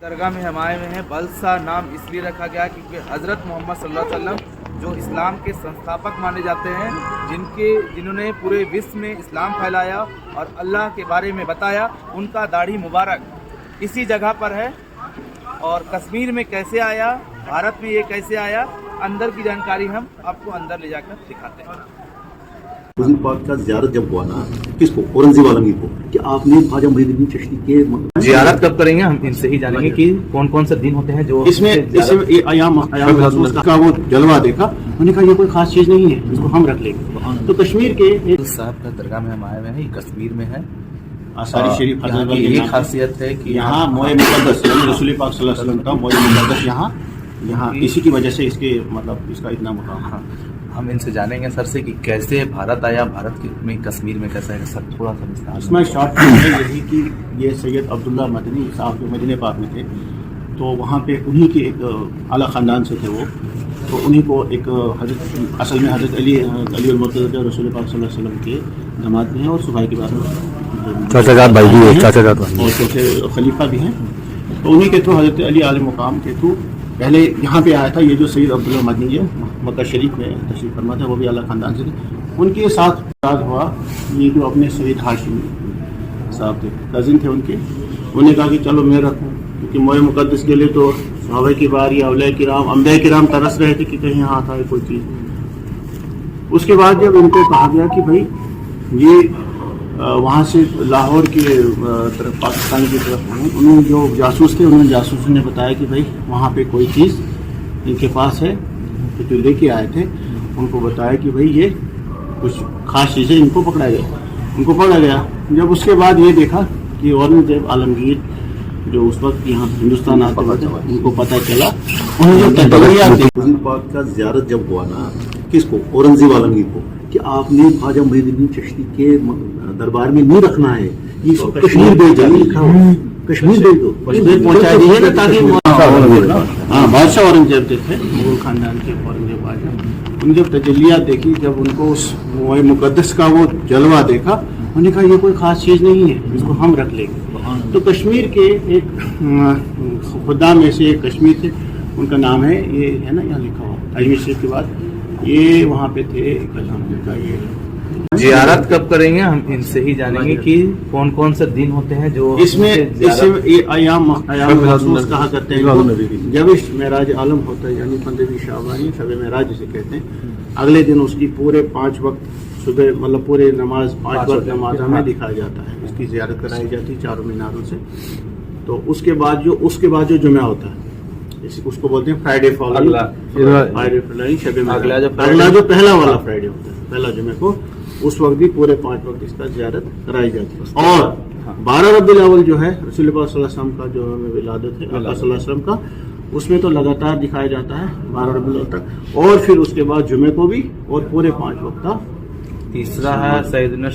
درگاہ میں ہم آئے ہوئے ہیں. بلسا نام اس لیے رکھا گیا کیونکہ حضرت محمد صلی اللہ علیہ وسلم جو اسلام کے سنستھاپک مانے جاتے ہیں، جنہوں نے پورے وشو میں اسلام پھیلایا اور اللہ کے بارے میں بتایا، ان کا داڑھی مبارک اسی جگہ پر ہے. اور کشمیر میں کیسے آیا، بھارت میں یہ کیسے آیا، اندر کی جانکاری ہم آپ کو اندر لے جا کر دکھاتے ہیں. حضور پاک کا زیارت جب ہوا نا، کس کو؟ اورنگزیب عالمگیر کو، کہ آپ نے خواجہ معین الدین چشتی کے زیارت کب کریں گے، ہم ان سے ہی جانیں گے کہ کون کون سے دن ہوتے ہیں جو اس میں ایام کا وہ جلوہ دیکھا. انہوں نے کہا یہ کوئی خاص چیز نہیں ہے، اس کو ہم رکھ لیں گے. تو کشمیر کے ایک صاحب کا درگاہ میں ہم آئے ہوئے ہیں، یہ کشمیر میں ہے. آثار شریف حضرت کی یہ خاصیت ہے کہ یہاں موئے مقدس یعنی رسول پاک صلی اللہ علیہ وسلم کا موئے مقدس یہاں اسی کی وجہ سے اس کے مطلب اس کا اتنا مقام ہے. ہم ان سے جانیں گے سر سے کہ کیسے بھارت آیا، بھارت میں کشمیر میں کیسا ہے سر، تھوڑا سا اس میں شارٹ ہے یہی کہ یہ سید عبداللہ مدنی صاحب جو مدینہ پاک میں تھے، تو وہاں پہ انہی کے ایک اعلیٰ خاندان سے تھے وہ. تو انہی کو ایک حضرت اصل میں حضرت علی المرتضی رسول پاک صلی اللہ علیہ وسلم کے داماد بھی ہیں اور صبح کے بعد چاچا جات بھائی بھی ہے، چاچا جات اور چوتھے خلیفہ بھی ہیں. تو انہی کے تھرو حضرت علی عالم مقام کے تھرو پہلے یہاں پہ آیا تھا. یہ جو سید عبداللہ مدنی ہے مکہ شریف میں تشریف فرما تھا، وہ بھی اعلیٰ خاندان سے تھے. ان کے ساتھ ہوا یہ جو اپنے سید ہاشم صاحب تھے، کزن تھے ان کے. انہوں نے کہا کہ چلو میں رکھوں، کیونکہ موئے مقدس کے لیے تو صحابہ کی باری اولیاء کرام انبیاء کرام ترس رہے تھے کہ کہیں یہاں آتا ہے کوئی چیز. اس کے بعد جب ان کو کہا گیا کہ بھائی یہ وہاں سے لاہور کی طرف پاکستان کی طرف انہوں جو جاسوس تھے، انہوں نے جاسوس نے بتایا کہ بھائی وہاں پہ کوئی چیز ان کے پاس ہے. تو جو لے کے آئے تھے ان کو بتایا کہ بھائی یہ کچھ خاص چیزیں ان کو پکڑا گیا. جب اس کے بعد یہ دیکھا کہ اورنگزیب عالمگیر جو اس وقت یہاں ہندوستان آتے ہوئے ان کو پتہ چلا. حضور پاک کا زیارت جب ہوا نا، کس کو؟ اورنگزیب عالمگیر کو، کہ آپ نے خواجہ معین الدین چشتی کے دربار میں نہیں رکھنا ہے، یہ کشمیر بھیج لکھا ہو، کشمیر بھیج دو، پہنچا دیجیے نا تاکہ بادشاہ اورنگزیب تھے مغل خاندان کے. اورنگزیب بادشاہ ان جب تجلیات دیکھی، جب ان کو اس موئے مقدس کا وہ جلوہ دیکھا، انہوں نے کہا یہ کوئی خاص چیز نہیں ہے، اس کو ہم رکھ لیں گے. تو کشمیر کے ایک خدام میں سے ایک کشمیر تھے، ان کا نام ہے یہ ہے نا یہاں لکھا ہوا اجمیر شریف کے بعد، یہ وہاں پہ تھے. یہ زیارت کب کریں گے، ہم ان سے ہی جانیں گے کہ کون کون سے دن ہوتے ہیں جو اس میں ایام مخصوص کہا کرتے ہیں. جب معراج عالم ہوتا ہے یعنی 15 شعبان، شب معراج جسے کہتے ہیں، اگلے دن اس کی پورے 5 وقت صبح مطلب پورے نماز 5 وقت نماز ہمیں دکھایا جاتا ہے. اس کی زیارت کرائی جاتی ہے چاروں میناروں سے. تو اس کے بعد جو جمعہ ہوتا ہے اس کو بولتے ہیں فرائیڈے فالوئنگ، شب معراج. اگلا جو پہلا والا فرائیڈے ہوتا ہے، پہلا جمعہ کو، اس وقت بھی پورے 5 وقت اس کا زیارت کرائی جاتی ہے. اور 12 ربیع الاول جو ہے رسول پاک صلی اللہ علیہ وسلم کا جو ولادت ہے آقا صلی اللہ علیہ وسلم کا، اس میں تو لگاتار دکھایا جاتا ہے 12 ربیع الاول تک. اور پھر اس کے بعد جمعے کو بھی، اور پورے 5 وقت کا. تیسرا ہے سیدنا